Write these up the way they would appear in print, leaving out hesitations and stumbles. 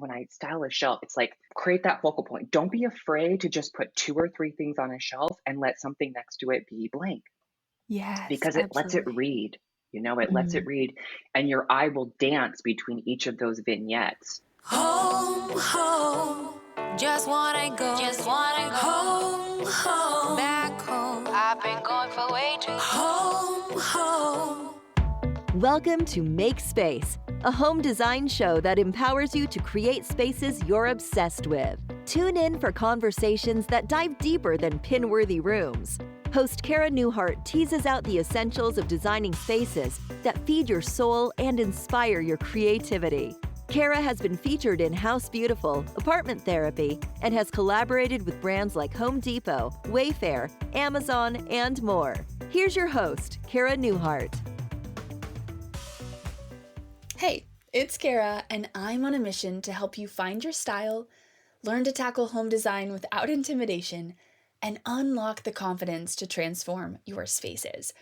when I style a shelf, it's like create that focal point. Don't be afraid to just put 2 or 3 things on a shelf and let something next to it be blank, Yes, because it lets it absolutely. read. It lets it Mm. read, and your eye will dance between each of those vignettes. Home, home, just wanna go, home, home, back home. I've been gone for way too home, home. Welcome to Make Space, a home design show that empowers you to create spaces you're obsessed with. Tune in for conversations that dive deeper than pin-worthy rooms. Host Cara Newhart teases out the essentials of designing spaces that feed your soul and inspire your creativity. Cara has been featured in House Beautiful, Apartment Therapy, and has collaborated with brands like Home Depot, Wayfair, Amazon, and more. Here's your host, Cara Newhart. Hey, it's Cara, and I'm on a mission to help you find your style, learn to tackle home design without intimidation, and unlock the confidence to transform your spaces.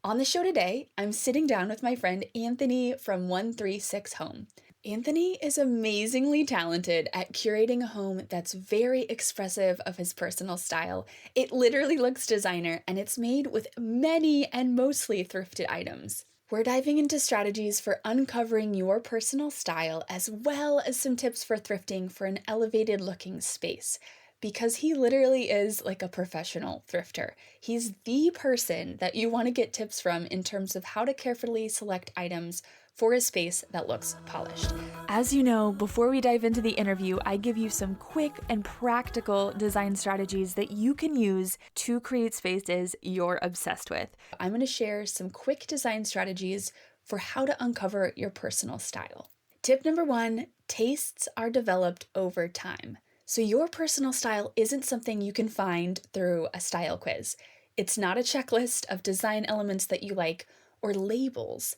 On the show today, I'm sitting down with my friend Anthony from 136 Home. Anthony is amazingly talented at curating a home that's very expressive of his personal style. It literally looks designer, and it's made with many and mostly thrifted items. We're diving into strategies for uncovering your personal style, as well as some tips for thrifting for an elevated looking space. Because he literally is like a professional thrifter. He's the person that you want to get tips from in terms of how to carefully select items for a space that looks polished. As you know, before we dive into the interview, I give you some quick and practical design strategies that you can use to create spaces you're obsessed with. I'm going to share some quick design strategies for how to uncover your personal style. Tip number 1, tastes are developed over time. So your personal style isn't something you can find through a style quiz. It's not a checklist of design elements that you like or labels,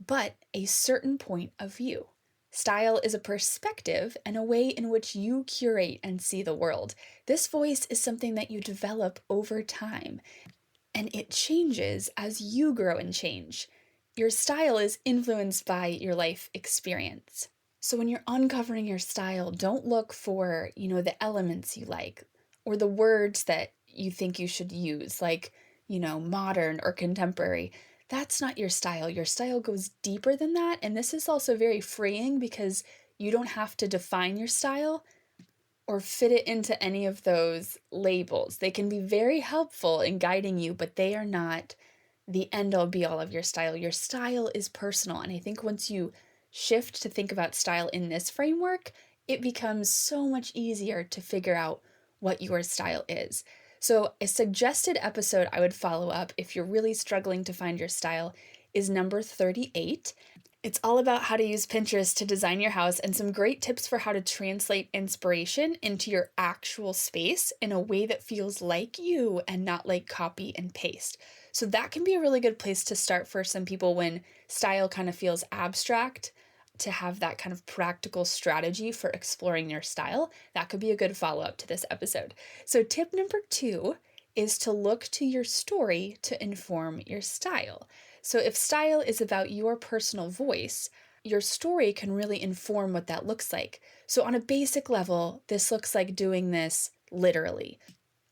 but a certain point of view. Style is a perspective and a way in which you curate and see the world. This voice is something that you develop over time, and it changes as you grow and change. Your style is influenced by your life experience. So when you're uncovering your style, don't look for, the elements you like or the words that you think you should use, like, modern or contemporary. That's not your style. Your style goes deeper than that. And this is also very freeing because you don't have to define your style or fit it into any of those labels. They can be very helpful in guiding you, but they are not the end-all be-all of your style. Your style is personal, and I think once you shift to think about style in this framework, it becomes so much easier to figure out what your style is. So a suggested episode I would follow up if you're really struggling to find your style is number 38. It's all about how to use Pinterest to design your house and some great tips for how to translate inspiration into your actual space in a way that feels like you and not like copy and paste. So that can be a really good place to start for some people when style kind of feels abstract, to have that kind of practical strategy for exploring your style. That could be a good follow-up to this episode. So tip number 2 is to look to your story to inform your style. So if style is about your personal voice, your story can really inform what that looks like. So on a basic level, this looks like doing this literally.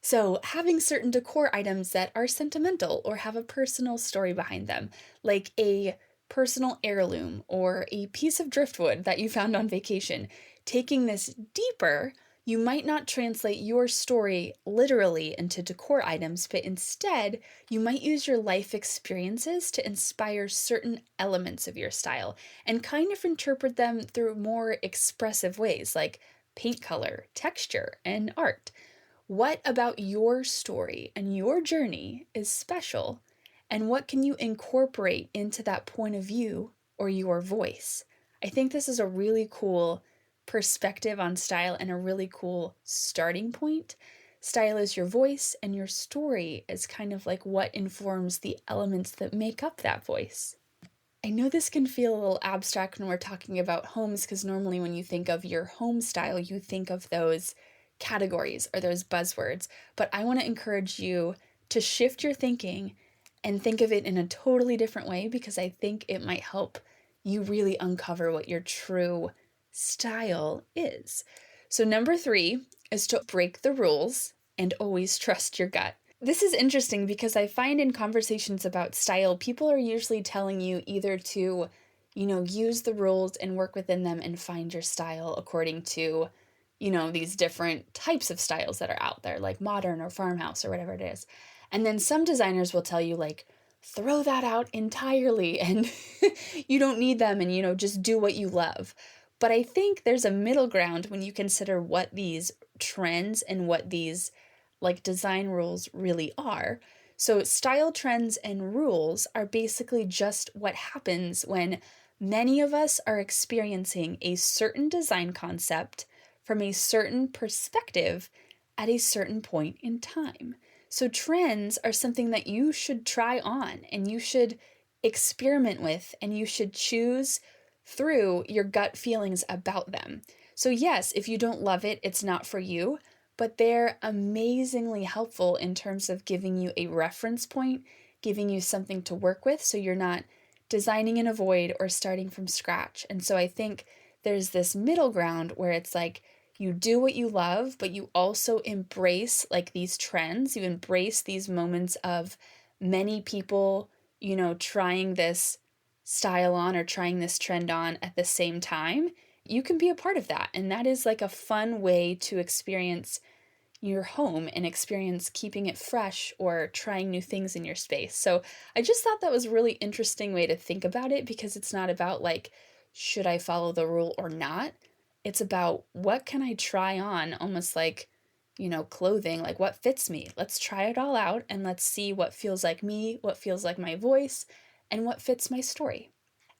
So having certain decor items that are sentimental or have a personal story behind them, like a personal heirloom or a piece of driftwood that you found on vacation. Taking this deeper, you might not translate your story literally into decor items, but instead, you might use your life experiences to inspire certain elements of your style and kind of interpret them through more expressive ways like paint color, texture, and art. What about your story and your journey is special, and what can you incorporate into that point of view or your voice? I think this is a really cool perspective on style and a really cool starting point. Style is your voice, and your story is kind of like what informs the elements that make up that voice. I know this can feel a little abstract when we're talking about homes, because normally when you think of your home style, you think of those categories or those buzzwords, but I want to encourage you to shift your thinking and think of it in a totally different way, because I think it might help you really uncover what your true style is. So number 3 is to break the rules and always trust your gut. This is interesting because I find in conversations about style, people are usually telling you either to, use the rules and work within them and find your style according to, these different types of styles that are out there, like modern or farmhouse or whatever it is. And then some designers will tell you, like, throw that out entirely and you don't need them and, just do what you love. But I think there's a middle ground when you consider what these trends and what these like design rules really are. So style trends and rules are basically just what happens when many of us are experiencing a certain design concept from a certain perspective at a certain point in time. So trends are something that you should try on and you should experiment with and you should choose through your gut feelings about them. So yes, if you don't love it, it's not for you, but they're amazingly helpful in terms of giving you a reference point, giving you something to work with so you're not designing in a void or starting from scratch. And so I think there's this middle ground where it's like you do what you love, but you also embrace like these trends. You embrace these moments of many people, trying this style on or trying this trend on at the same time. You can be a part of that. And that is like a fun way to experience your home and experience keeping it fresh or trying new things in your space. So I just thought that was a really interesting way to think about it because it's not about like, should I follow the rule or not? It's about what can I try on, almost like, clothing, like what fits me. Let's try it all out and let's see what feels like me, what feels like my voice, and what fits my story.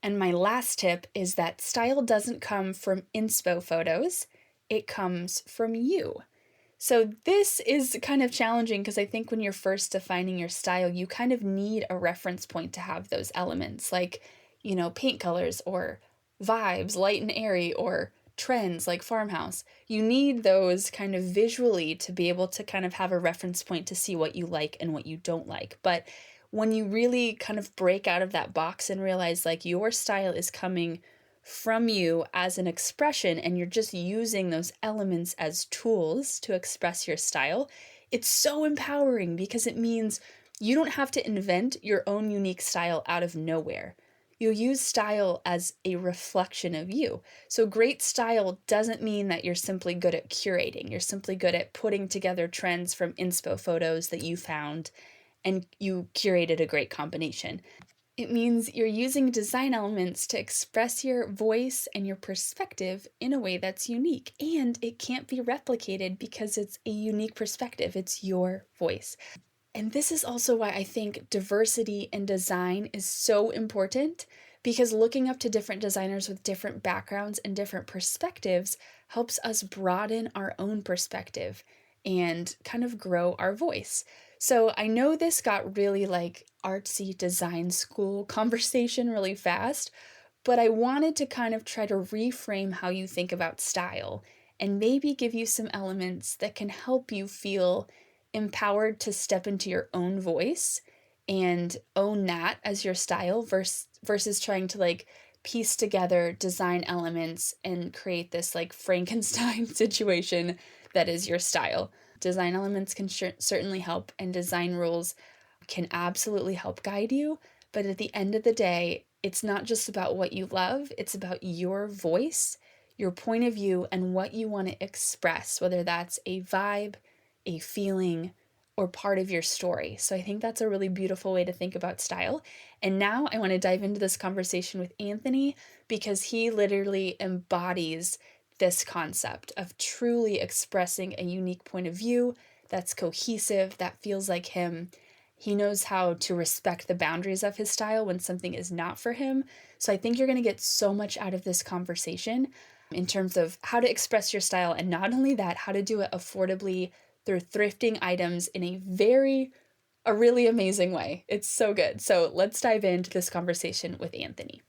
And my last tip is that style doesn't come from inspo photos, it comes from you. So this is kind of challenging because I think when you're first defining your style, you kind of need a reference point to have those elements like, paint colors or vibes, light and airy, or trends like farmhouse. You need those kind of visually to be able to kind of have a reference point to see what you like and what you don't like. But when you really kind of break out of that box and realize like your style is coming from you as an expression and you're just using those elements as tools to express your style, it's so empowering because it means you don't have to invent your own unique style out of nowhere. You use style as a reflection of you. So great style doesn't mean that you're simply good at curating. You're simply good at putting together trends from inspo photos that you found and you curated a great combination. It means you're using design elements to express your voice and your perspective in a way that's unique. And it can't be replicated because it's a unique perspective. It's your voice. And this is also why I think diversity in design is so important, because looking up to different designers with different backgrounds and different perspectives helps us broaden our own perspective and kind of grow our voice. So I know this got really like artsy design school conversation really fast, but I wanted to kind of try to reframe how you think about style and maybe give you some elements that can help you feel empowered to step into your own voice and own that as your style versus trying to like piece together design elements and create this like Frankenstein situation that is your style. Design elements can certainly help, and design rules can absolutely help guide you. But at the end of the day, it's not just about what you love, it's about your voice, your point of view, and what you want to express, whether that's a vibe, a feeling, or part of your story. So I think that's a really beautiful way to think about style. And now I want to dive into this conversation with Anthony because he literally embodies this concept of truly expressing a unique point of view that's cohesive, that feels like him. He knows how to respect the boundaries of his style when something is not for him. So I think you're going to get so much out of this conversation in terms of how to express your style, and not only that, how to do it affordably through thrifting items in a really amazing way. It's so good. So let's dive into this conversation with Anthony.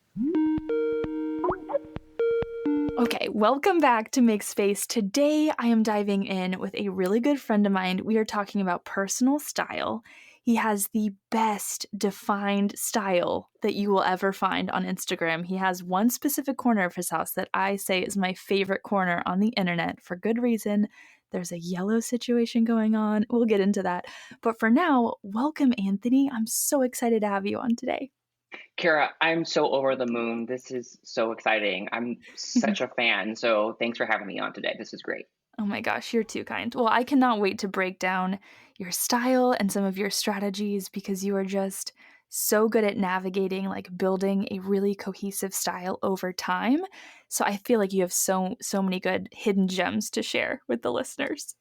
Okay, welcome back to Make Space. Today I am diving in with a really good friend of mine. We are talking about personal style. He has the best defined style that you will ever find on Instagram. He has one specific corner of his house that I say is my favorite corner on the internet for good reason. There's a yellow situation going on. We'll get into that. But for now, welcome, Anthony. I'm so excited to have you on today. Cara, I'm so over the moon. This is so exciting. I'm such a fan. So thanks for having me on today. This is great. Oh my gosh, you're too kind. Well, I cannot wait to break down your style and some of your strategies because you are just so good at navigating, like building a really cohesive style over time. So I feel like you have so many good hidden gems to share with the listeners.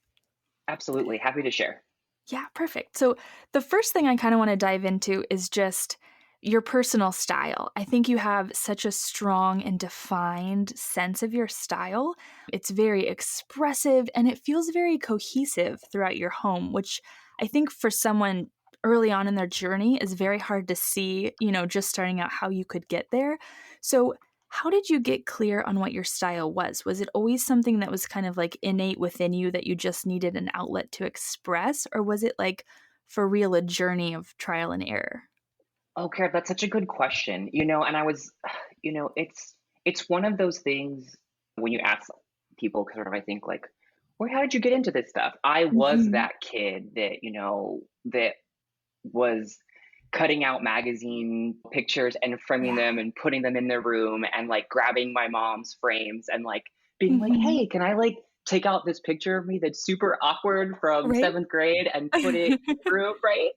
Absolutely. Happy to share. Yeah, perfect. So the first thing I kind of want to dive into is just your personal style. I think you have such a strong and defined sense of your style. It's very expressive and it feels very cohesive throughout your home, which I think for someone early on in their journey is very hard to see, just starting out how you could get there. So how did you get clear on what your style was? Was it always something that was kind of like innate within you that you just needed an outlet to express? Or was it like for real a journey of trial and error? Oh, Cara, that's such a good question. And I was, it's one of those things when you ask people, sort of, I think like, well, how did you get into this stuff? I was Mhm. that kid that, that was cutting out magazine pictures and framing Yeah. them and putting them in their room and like grabbing my mom's frames and like being like, Mhm. hey, can I like take out this picture of me that's super awkward from Right? seventh grade and put it in the room, right?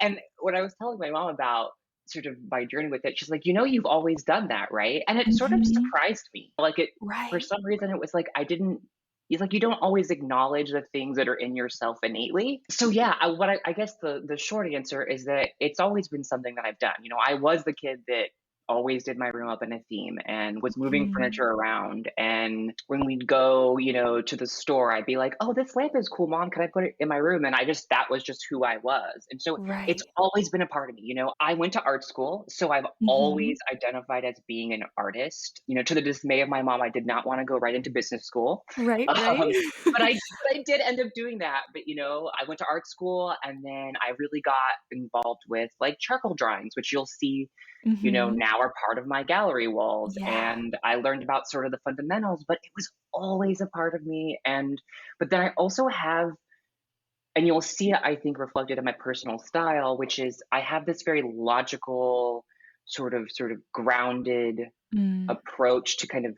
And when I was telling my mom about sort of my journey with it, she's like, you've always done that, right? And it sort of Mhm. surprised me. Like for Right. some reason, it was like I didn't. It's like you don't always acknowledge the things that are in yourself innately. So yeah, I guess the short answer is that it's always been something that I've done. I was the kid that always did my room up in a theme and was moving Mhm. furniture around. And when we'd go, to the store, I'd be like, oh, this lamp is cool, mom. Can I put it in my room? And that was just who I was. And so it's Right. always been a part of me. I went to art school, so I've Mhm. always identified as being an artist. To the dismay of my mom, I did not want to go right into business school. Right, right. Um, but I did end up doing that. But I went to art school and then I really got involved with like charcoal drawings, which you'll see Mhm. now are part of my gallery walls. Yeah. And I learned about sort of the fundamentals, but it was always a part of me. But then I also have, and you'll see it, I think, reflected in my personal style, which is I have this very logical, sort of grounded Mm. approach to kind of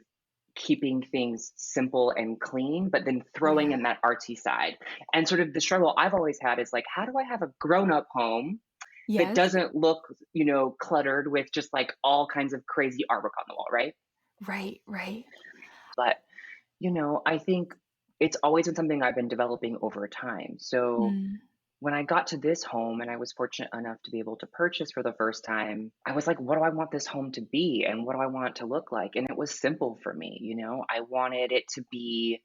keeping things simple and clean, but then throwing Yeah. in that artsy side. And sort of the struggle I've always had is like, how do I have a grown up home that Yes. doesn't look, cluttered with just like all kinds of crazy artwork on the wall, right? Right, right. But, I think it's always been something I've been developing over time. So Mm. when I got to this home and I was fortunate enough to be able to purchase for the first time, I was like, what do I want this home to be? And what do I want it to look like? And it was simple for me. I wanted it to be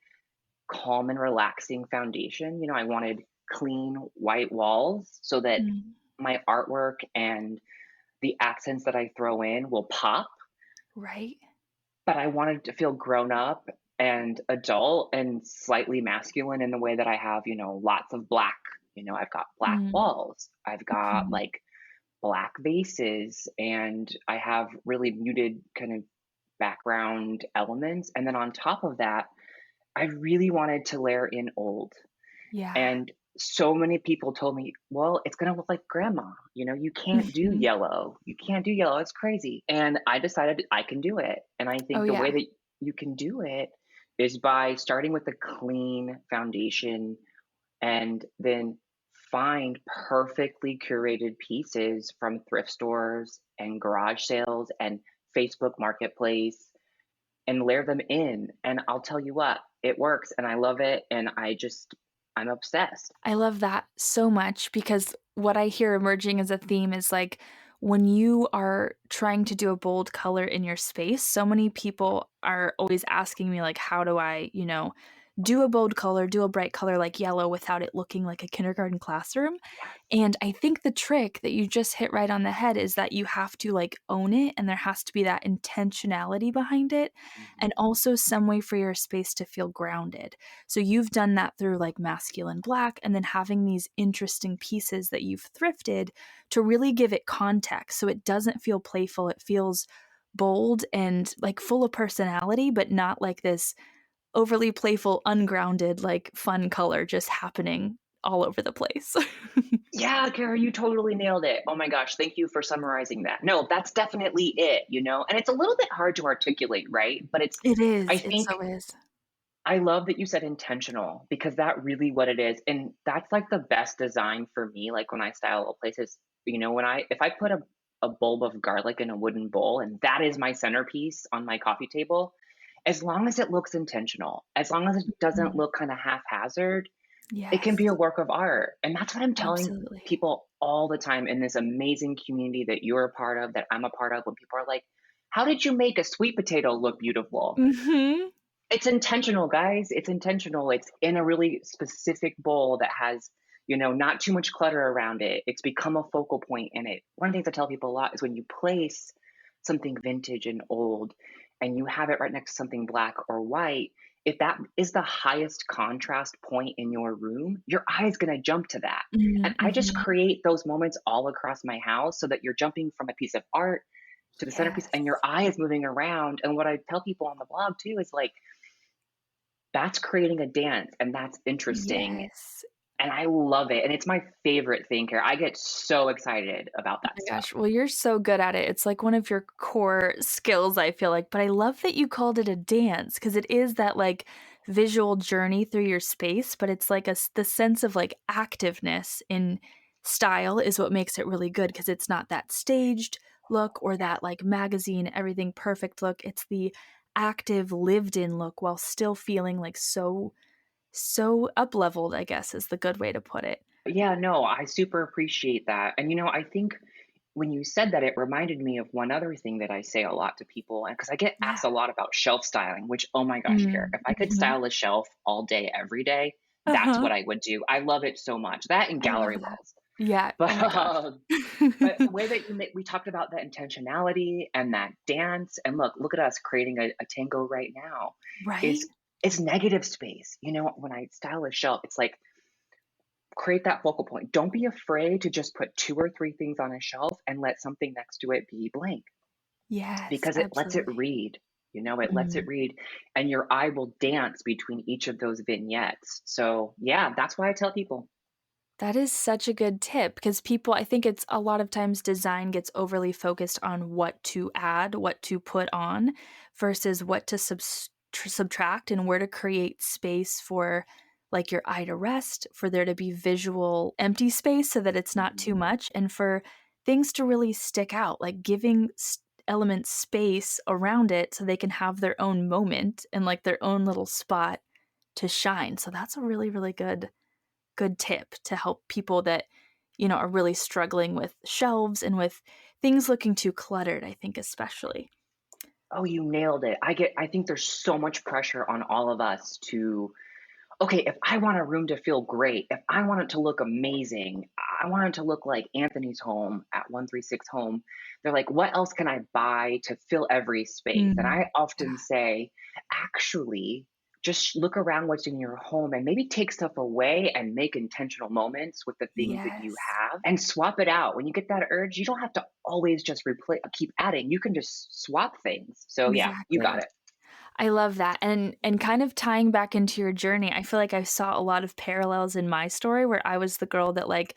calm and relaxing foundation. I wanted clean white walls so that Mm. my artwork and the accents that I throw in will pop, Right. but I wanted to feel grown up and adult and slightly masculine in the way that I have, lots of black. I've got black Mm. walls. I've got Mhm. like black vases and I have really muted kind of background elements. And then on top of that, I really wanted to layer in old. Yeah. And so many people told me, well, it's going to look like grandma. You can't do Mhm. yellow. You can't do yellow. It's crazy. And I decided I can do it. And I Oh, think the way yeah. that you can do it is by starting with a clean foundation and then find perfectly curated pieces from thrift stores and garage sales and Facebook Marketplace and layer them in. And I'll tell you what, it works and I love it. And I'm obsessed. I love that so much because what I hear emerging as a theme is like when you are trying to do a bold color in your space, so many people are always asking me like how do I, do a bold color, do a bright color like yellow without it looking like a kindergarten classroom. Yes. And I think the trick that you just hit right on the head is that you have to like own it, and there has to be that intentionality behind it, and also some way for your space to feel grounded. So you've done that through like masculine black, and then having these interesting pieces that you've thrifted to really give it context. So it doesn't feel playful. It feels bold and like full of personality, but not like this overly playful, ungrounded, like fun color just happening all over the place. Yeah, Cara, you totally nailed it. Oh my gosh, thank you for summarizing that. No, that's definitely it, you know? And it's a little bit hard to articulate, right? But It I is. It think so is. I love that you said intentional because that really what it is. And that's like the best design for me. Like when I style a place is, if I put a bulb of garlic in a wooden bowl and that is my centerpiece on my coffee table, as long as it looks intentional, as long as it doesn't Mhm. look kind of haphazard, it can Yes, be a work of art. And that's what I'm telling absolutely. people all the time in this amazing community that you're a part of, that I'm a part of, when people are like, how did you make a sweet potato look beautiful? Mhm. It's intentional, guys. It's intentional. It's in a really specific bowl that has, not too much clutter around it. It's become a focal point in it. One of the things I tell people a lot is when you place something vintage and old and you have it right next to something black or white, if that is the highest contrast point in your room, your eye is going to jump to that. And I just Mhm. create those moments all across my house so that you're jumping from a piece of art to the centerpiece Yes. and your eye is moving around. And what I tell people on the blog too is like, that's creating a dance and that's interesting. Yes. And I love it. And it's my favorite thing here. I get so excited about Oh that my stuff. gosh. Well, you're so good at it. It's like one of your core skills, I feel like. But I love that you called it a dance because it is that like visual journey through your space, but it's like the sense of like activeness in style is what makes it really good because it's not that staged look or that like magazine, everything perfect look. It's the active, lived in look while still feeling like so up leveled, I guess is the good way to put it. Yeah, no, I super appreciate that. And I think when you said that, it reminded me of one other thing that I say a lot to people. And because I get Yeah. asked a lot about shelf styling, which, oh my gosh, Care, Mm, if I could mhm. style a shelf all day, every day, that's Uh-huh. what I would do. I love it so much. That and I love gallery that. walls. Yeah. Oh But my gosh. but the way that we talked about that intentionality and that dance, and look at us creating a tango right now, Right? is it's negative space. When I style a shelf, it's like create that focal point. Don't be afraid to just put two or three things on a shelf and let something next to it be blank Yes, because it lets it absolutely. read. It lets it Mm. read, and your eye will dance between each of those vignettes. So, yeah, that's why I tell people. That is such a good tip because people, I think it's a lot of times design gets overly focused on what to add, what to put on versus what to subtract and where to create space for like your eye to rest, for there to be visual empty space so that it's not too Mhm. much, and for things to really stick out, like giving elements space around it so they can have their own moment and like their own little spot to shine. So that's a really, really good tip to help people that, are really struggling with shelves and with things looking too cluttered, I think especially. Oh, you nailed it. I think there's so much pressure on all of us to, okay, if I want a room to feel great, if I want it to look amazing, I want it to look like Anthony's home at 136 Home. They're like, what else can I buy to fill every space? And Mm, I often say, actually, just look around what's in your home and maybe take stuff away and make intentional moments with the things that you yes, have and swap it out. When you get that urge, you don't have to always just replace, keep adding. You can just swap things. So, yeah, you got exactly. it. I love that. And kind of tying back into your journey, I feel like I saw a lot of parallels in my story where I was the girl that like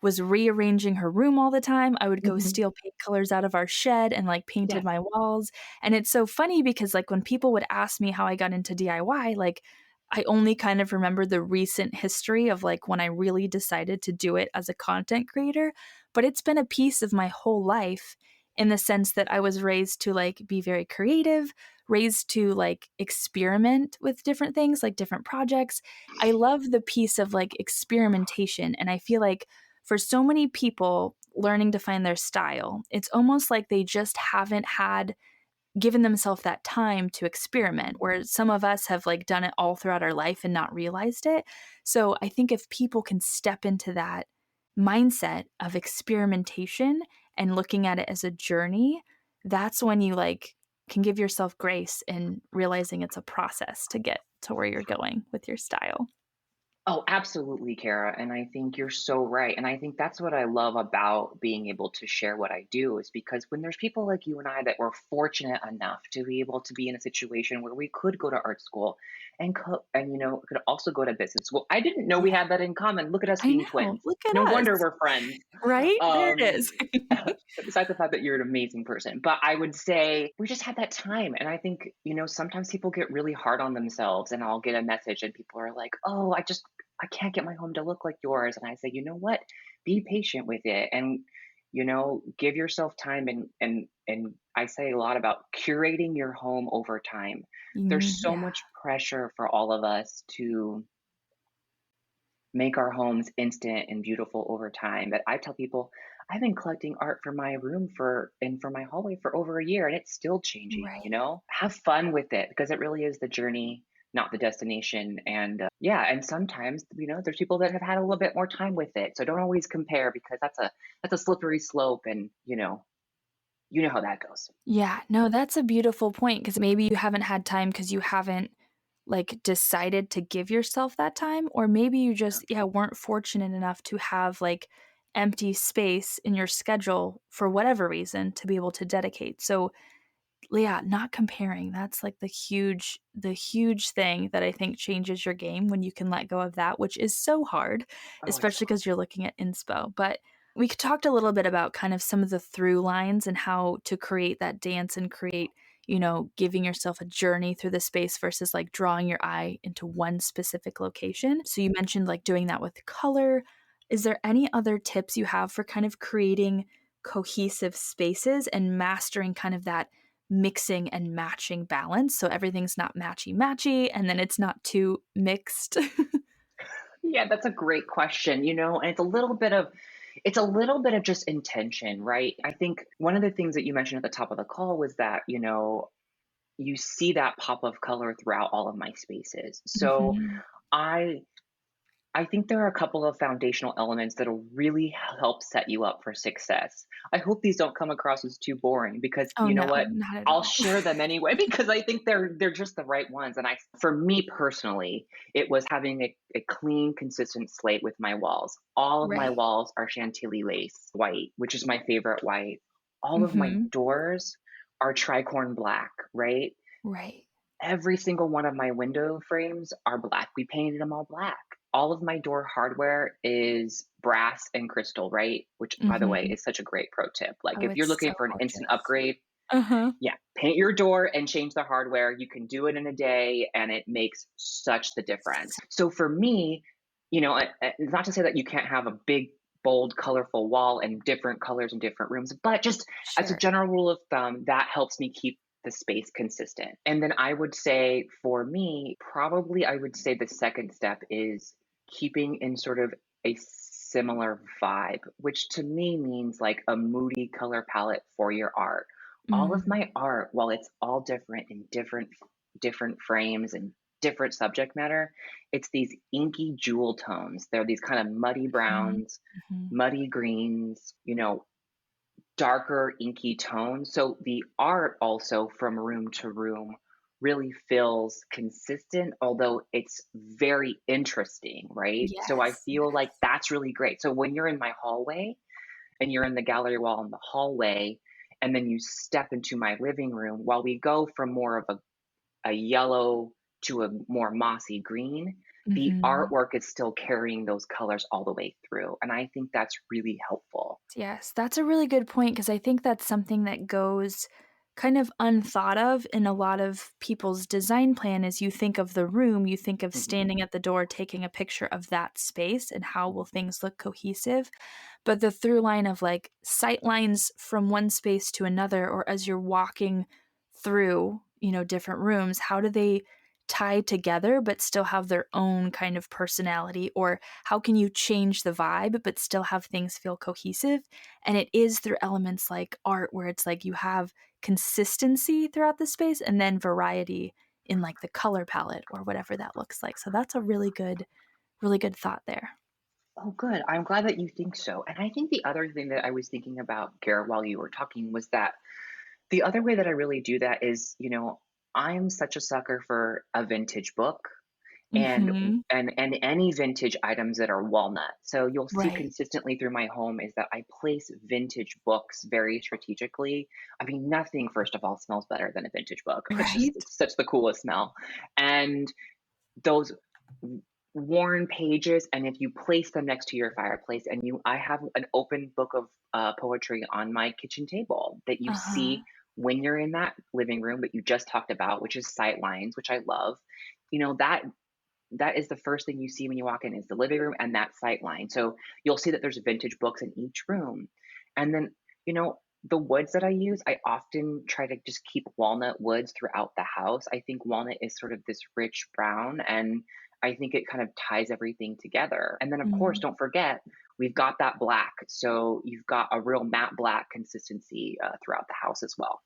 was rearranging her room all the time. I would go Mhm. steal paint colors out of our shed and like painted Yes. my walls. And it's so funny because like when people would ask me how I got into DIY, like I only kind of remember the recent history of like when I really decided to do it as a content creator, but it's been a piece of my whole life in the sense that I was raised to like be very creative, raised to like experiment with different things, like different projects. I love the piece of like experimentation. And I feel like for so many people learning to find their style, it's almost like they just haven't had given themselves that time to experiment, where some of us have like done it all throughout our life and not realized it. So I think if people can step into that mindset of experimentation and looking at it as a journey, that's when you like can give yourself grace in realizing it's a process to get to where you're going with your style. Oh, absolutely, Kara. And I think you're so right. And I think that's what I love about being able to share what I do is because when there's people like you and I that were fortunate enough to be able to be in a situation where we could go to art school and could also go to business school. I didn't know we Yeah, had that in common. Look at us I being know. twins. Look at No us. wonder we're friends. Right? There it Um, is. besides the fact that you're an amazing person. But I would say we just had that time. And I think, sometimes people get really hard on themselves and I'll get a message and people are like, oh, I can't get my home to look like yours. And I say, you know what? Be patient with it and, give yourself time and I say a lot about curating your home over time. There's so Yeah. much pressure for all of us to make our homes instant and beautiful over time. But I tell people I've been collecting art for my room and for my hallway for over a year and it's still changing. Have fun with it because it really is the journey, not the destination. And yeah, and sometimes, there's people that have had a little bit more time with it. So don't always compare because that's a slippery slope and you know how that goes. Yeah, no, that's a beautiful point because maybe you haven't had time because you haven't like decided to give yourself that time, or maybe you Yeah. just, yeah, weren't fortunate enough to have like empty space in your schedule for whatever reason to be able to dedicate. So, yeah, not comparing. That's like the huge thing that I think changes your game when you can let go of that, which is so hard, Oh, it's especially because you're looking at inspo. But we talked a little bit about kind of some of the through lines and how to create that dance and create, giving yourself a journey through the space versus like drawing your eye into one specific location. So you mentioned like doing that with color. Is there any other tips you have for kind of creating cohesive spaces and mastering kind of that mixing and matching balance so everything's not matchy and then it's not too mixed? Yeah, that's a great question, and it's a little bit of just intention, right? I think one of the things that you mentioned at the top of the call was that, you see that pop of color throughout all of my spaces. So Mhm. I I think there are a couple of foundational elements that'll really help set you up for success. I hope these don't come across as too boring because Oh, you know no, what? not at I'll all. share them anyway because I think they're just the right ones. And for me personally, it was having a clean, consistent slate with my walls. All of my Right. walls are Chantilly lace white, which is my favorite white. All of my Mhm. doors are tricorn black, right? Right. Every single one of my window frames are black. We painted them all black. All of my door hardware is brass and crystal, right? Which, by the way, Mhm. is such a great pro tip. Like, Oh, if you're it's so looking for an instant gorgeous. upgrade, Uh-huh. yeah, paint your door and change the hardware. You can do it in a day, and it makes such the difference. So for me, not to say that you can't have a big, bold, colorful wall and different colors in different rooms, but just as a Sure. general rule of thumb, that helps me keep the space consistent. And then I would say for me, probably I would say the second step is keeping in sort of a similar vibe, which to me means like a moody color palette for your art. All of Mm. my art, while it's all different in different frames and different subject matter, it's these inky jewel tones. They're these kind of muddy Mhm. browns, Mhm. muddy greens, darker inky tones. So the art also from room to room really feels consistent, although it's very interesting, right? So I Yes, feel like yes. that's really great. So when you're in my hallway and you're in the gallery wall in the hallway, and then you step into my living room, while we go from more of a yellow to a more mossy green, the Mhm. artwork is still carrying those colors all the way through. And I think that's really helpful. Yes, that's a really good point because I think that's something that goes kind of unthought of in a lot of people's design plan. As you think of the room, you think of Mhm. standing at the door, taking a picture of that space and how will things look cohesive. But the through line of like sight lines from one space to another, or as you're walking through, different rooms, how do they tie together but still have their own kind of personality? Or how can you change the vibe but still have things feel cohesive? And it is through elements like art, where it's like you have consistency throughout the space and then variety in like the color palette or whatever that looks like. So that's a really good thought there. Oh, good. I'm glad that you think so. And I think the other thing that I was thinking about, Cara, while you were talking was that the other way that I really do that is, I'm such a sucker for a vintage book and Mm-hmm. and any vintage items that are walnut. So you'll see Right. consistently through my home is that I place vintage books very strategically. I mean, nothing, first of all, smells better than a vintage book. Right. It's such the coolest smell. And those worn pages, and if you place them next to your fireplace, and I have an open book of poetry on my kitchen table that you Uh-huh. see when you're in that living room that you just talked about, which is sight lines, which I love. That is the first thing you see when you walk in, is the living room and that sight line. So you'll see that there's vintage books in each room. And then, the woods that I use, I often try to just keep walnut woods throughout the house. I think walnut is sort of this rich brown, and I think it kind of ties everything together. And then, of course, Mm. don't forget, we've got that black. So you've got a real matte black consistency throughout the house as well.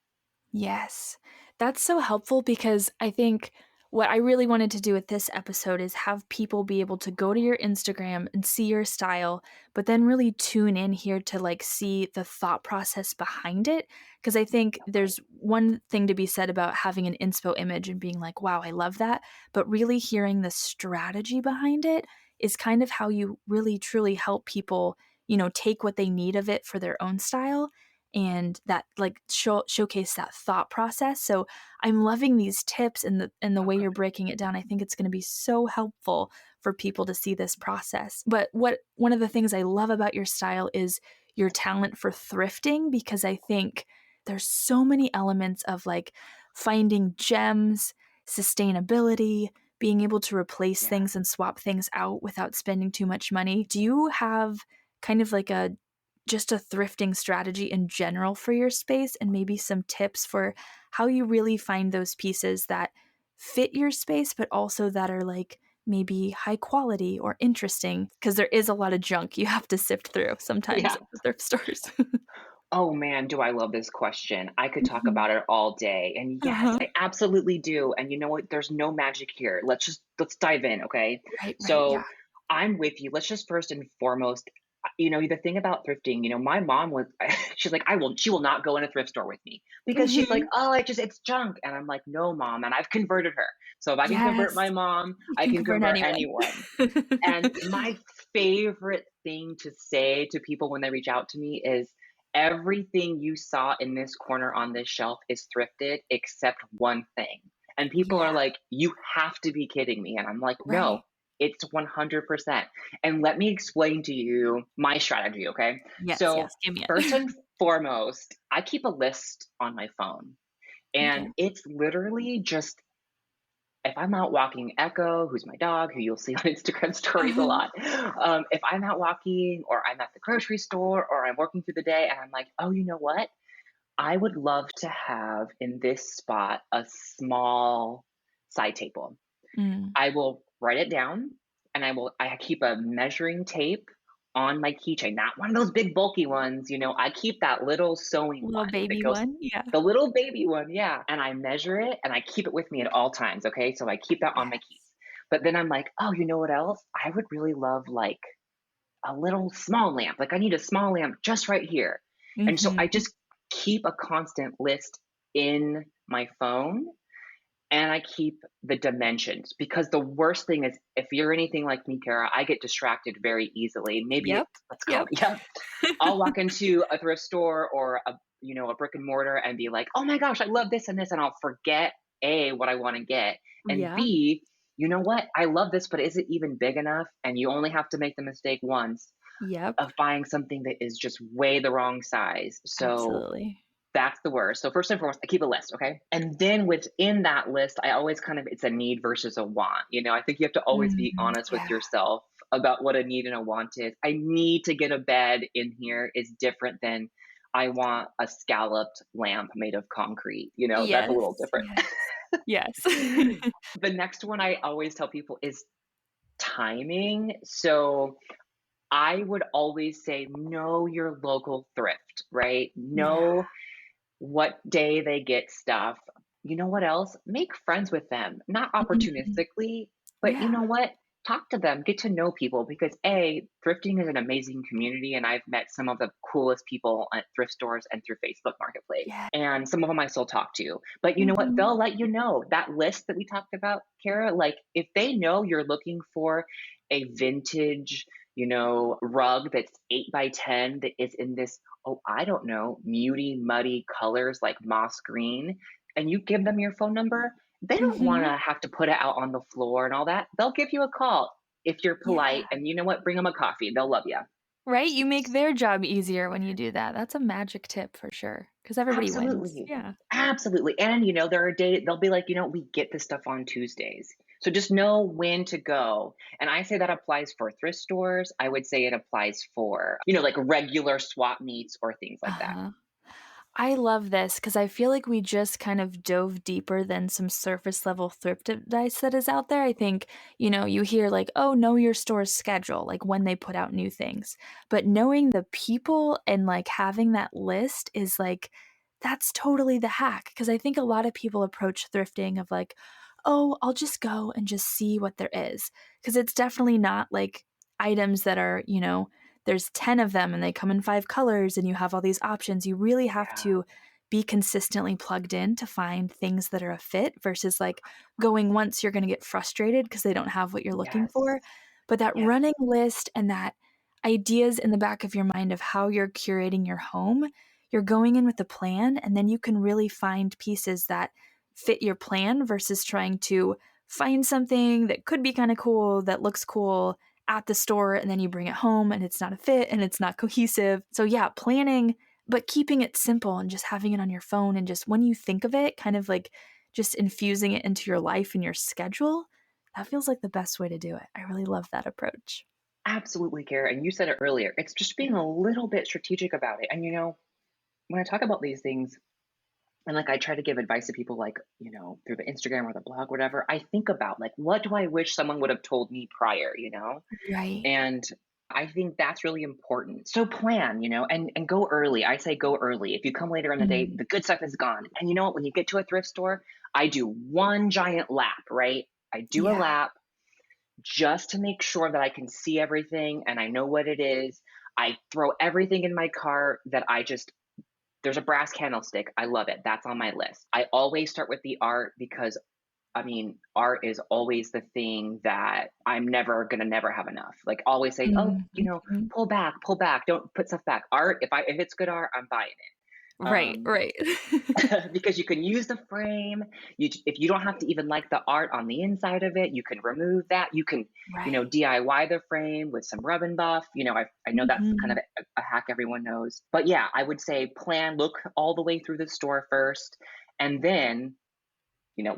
Yes. That's so helpful because I think what I really wanted to do with this episode is have people be able to go to your Instagram and see your style, but then really tune in here to like see the thought process behind it. Because I think Okay. there's one thing to be said about having an inspo image and being like, wow, I love that. But really hearing the strategy behind it is kind of how you really truly help people, take what they need of it for their own style and that like showcase that thought process. So I'm loving these tips and the Oh, way you're good. breaking it down. I think it's going to be so helpful for people to see this process. But one of the things I love about your style is your talent for thrifting, because I think there's so many elements of like finding gems, sustainability, being able to replace Yeah. things and swap things out without spending too much money. Do you have kind of like a just a thrifting strategy in general for your space, and maybe some tips for how you really find those pieces that fit your space, but also that are like maybe high quality or interesting? Because there is a lot of junk you have to sift through sometimes Yeah. at the thrift stores. Oh man, do I love this question. I could talk Mhm. about it all day. And yes, Uh-huh. I absolutely do. And you know what? There's no magic here. Let's dive in, okay? Right, right. Yeah. So, I'm with you. Let's just first and foremost, the thing about thrifting, my mom was she's like, she will not go in a thrift store with me because she's like, Hmm. "Oh, it's junk." And I'm like, "No, mom." And I've converted her. So if I can convert Yes. my mom, You I can can convert convert anyone. anyone. And my favorite thing to say to people when they reach out to me is, everything you saw in this corner on this shelf is thrifted except one thing. And people are Yeah. like, you have to be kidding me. And I'm like, Right. no, it's 100%. And let me explain to you my strategy, okay? Yes. So, Yes. Give me first it. and foremost, I keep a list on my phone. And Okay. it's literally just, if I'm out walking Echo, who's my dog, who you'll see on Instagram stories a Uh-huh. lot, if I'm out walking or I'm at the grocery store or I'm working through the day and I'm like, oh, you know what? I would love to have in this spot a small side table. Mm. I will write it down, and I keep a measuring tape on my keychain, not one of those big bulky ones, I keep that little sewing Little one that baby goes, one. Yeah. the little baby one, yeah, and I measure it and I keep it with me at all times, okay? So I keep that on my keys. But then I'm like, "Oh, you know what else? I would really love, like, a little small lamp. Like, I need a small lamp just right here." And so I Mhm. just keep a constant list in my phone, and I keep the dimensions, because the worst thing is, if you're anything like me, Cara, I get distracted very easily. Maybe Yep. let's call Yep. it, yeah. I'll walk into a thrift store or a brick and mortar and be like, "Oh my gosh, I love this and this," and I'll forget A, what I want to get, and Yeah. B, you know what? I love this, but is it even big enough? And you only have to make the mistake once Yep. of buying something that is just way the wrong size. So Absolutely. that's the worst. So first and foremost, I keep a list, okay? And then within that list, I always it's a need versus a want. I think you have to always be Mhm. honest with Yeah. yourself about what a need and a want is. I need to get a bed in here is different than I want a scalloped lamp made of concrete. That's a Yes. little different. Yes. Yes. The next one I always tell people is timing. So I would always say, know your local thrift, right? Yeah. Know what day they get stuff. You know what else? Make friends with them, not Mhm. opportunistically, but you Yeah. know what? Talk to them, get to know people because thrifting is an amazing community and I've met some of the coolest people at thrift stores and through Facebook Marketplace. Yeah. And some of them I still talk to. But you know what? Mhm. They'll let you know that list that we talked about, Kara, like if they know you're looking for a vintage, rug that's 8 by 10 that is in this, oh, I don't know, muty, muddy colors like moss green, and you give them your phone number, they don't want Mhm. to have to put it out on the floor and all that. They'll give you a call if you're Yeah. polite, and you know what? Bring them a coffee. They'll love you. Right? You make their job easier when you do that. That's a magic tip for sure, because everybody wins. Absolutely. Yeah. Absolutely. And there are days they'll be like, we get this stuff on Tuesdays. So just know when to go. And I say that applies for thrift stores. I would say it applies for, like regular swap meets or things like that. Uh-huh. I love this because I feel like we just kind of dove deeper than some surface level thrift advice that is out there. I think, you hear like, oh, know your store's schedule, like when they put out new things. But knowing the people and like having that list is like, that's totally the hack. Because I think a lot of people approach thrifting of like, oh, I'll just go and just see what there is. Because it's definitely not like items that are, there's 10 of them and they come in 5 colors and you have all these options. You really have Yeah. to be consistently plugged in to find things that are a fit versus like going once you're going to get frustrated because they don't have what you're looking Yes. for. But that Yes. running list and that ideas in the back of your mind of how you're curating your home, you're going in with a plan and then you can really find pieces that fit your plan versus trying to find something that could be kind of cool, that looks cool at the store, and then you bring it home and it's not a fit and it's not cohesive. So, yeah, planning, but keeping it simple and just having it on your phone and just when you think of it, kind of like just infusing it into your life and your schedule. That feels like the best way to do it. I really love that approach. Absolutely, Kara. And you said it earlier. It's just being a little bit strategic about it. And when I talk about these things, and like I try to give advice to people like, through the Instagram or the blog, whatever, I think about like, what do I wish someone would have told me prior? Right. And I think that's really important. So plan, and go early. I say go early. If you come later in the day, Mm, the good stuff is gone. And you know what? When you get to a thrift store, I do one giant lap, right? I do a yeah. lap just to make sure that I can see everything and I know what it is. I throw everything in my cart that there's a brass candlestick. I love it. That's on my list. I always start with the art because art is always the thing that I'm never gonna never have enough. Like always say, oh, Mm, mhm. pull back, don't put stuff back. Art, if it's good art, I'm buying it. Right, right. Because you can use the frame. If you don't have to even like the art on the inside of it, you can remove that. You can, Right. DIY the frame with some rub and buff. I know that's kind of Mhm. a hack everyone knows. But yeah, I would say look all the way through the store first, and then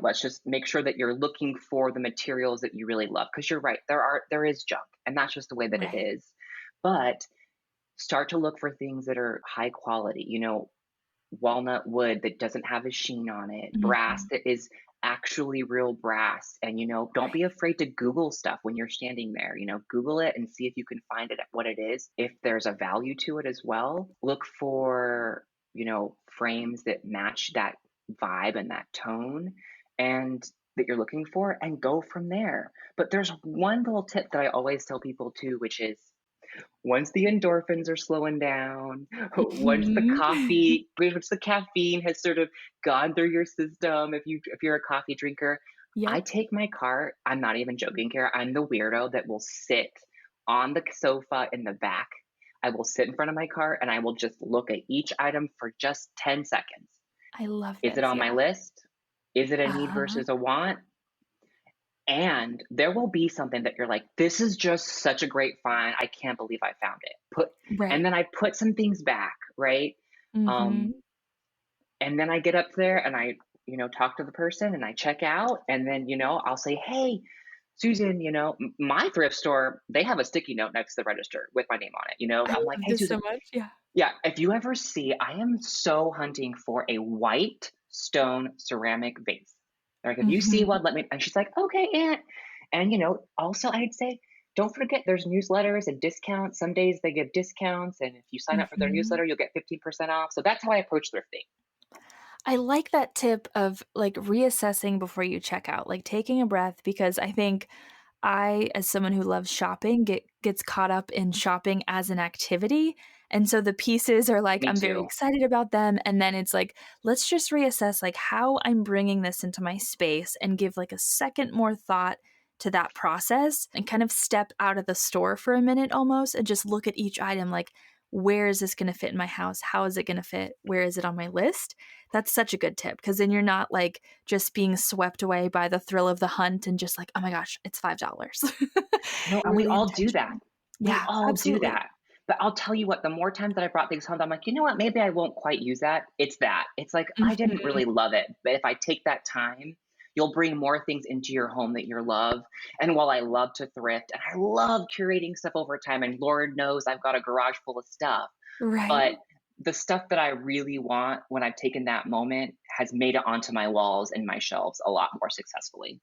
let's just make sure that you're looking for the materials that you really love. Because you're right, there is junk, and that's just the way that it Right. is. But start to look for things that are high quality. Walnut wood that doesn't have a sheen on it, brass Mhm. that is actually real brass. And, don't be Right. afraid to Google stuff when you're standing there. Google it and see if you can find it what it is. If there's a value to it as well, look for, frames that match that vibe and that tone and that you're looking for and go from there. But there's one little tip that I always tell people too, which is once the endorphins are slowing down, Mhm. once the caffeine has sort of gone through your system, if you're a coffee drinker, I Yep. take my cart. I'm not even joking, Kara. I'm the weirdo that will sit on the sofa in the back. I will sit in front of my cart and I will just look at each item for just 10 seconds. I love Is it this, on my yeah. list? Is it a need Uh-huh. versus a want? And there will be something that you're like, this is just such a great find. I can't believe I found it. And Right. then I put some things back, right? Um, Mhm. and then I get up there and I, talk to the person and I check out. And then, I'll say, hey, Susan, my thrift store, they have a sticky note next to the register with my name on it. I I'm like, love hey, this so Susan, much, yeah. yeah, if you ever see, I am so hunting for a white stone ceramic vase. Like, if you see Mhm. one, let me. And she's like, okay, Aunt. And, also I'd say, don't forget there's newsletters and discounts. Some days they give discounts. And if you sign up for their Mhm. newsletter, you'll get 15% off. So that's how I approach thrifting. I like that tip of, like, reassessing before you check out, like, taking a breath, because I think I, as someone who loves shopping, gets caught up in shopping as an activity, and so the pieces are like, Me I'm very too. excited about them, and then it's like, let's just reassess, like, how I'm bringing this into my space and give, like, a second more thought to that process and kind of step out of the store for a minute almost and just look at each item like, where is this gonna fit in my house? How is it gonna fit? Where is it on my list? That's such a good tip because then you're not, like, just being swept away by the thrill of the hunt and just like, "Oh my gosh, it's $5." No, and we Really all do that. intentional. We Yeah, all do absolutely. that. But I'll tell you what, the more times that I brought things home, I'm like, you know what? Maybe I won't quite use that. It's that. It's like, I didn't Mhm. really love it. But if I take that time, you'll bring more things into your home that you love. And while I love to thrift and I love curating stuff over time, and Lord knows I've got a garage full of stuff, Right. but the stuff that I really want when I've taken that moment has made it onto my walls and my shelves a lot more successfully.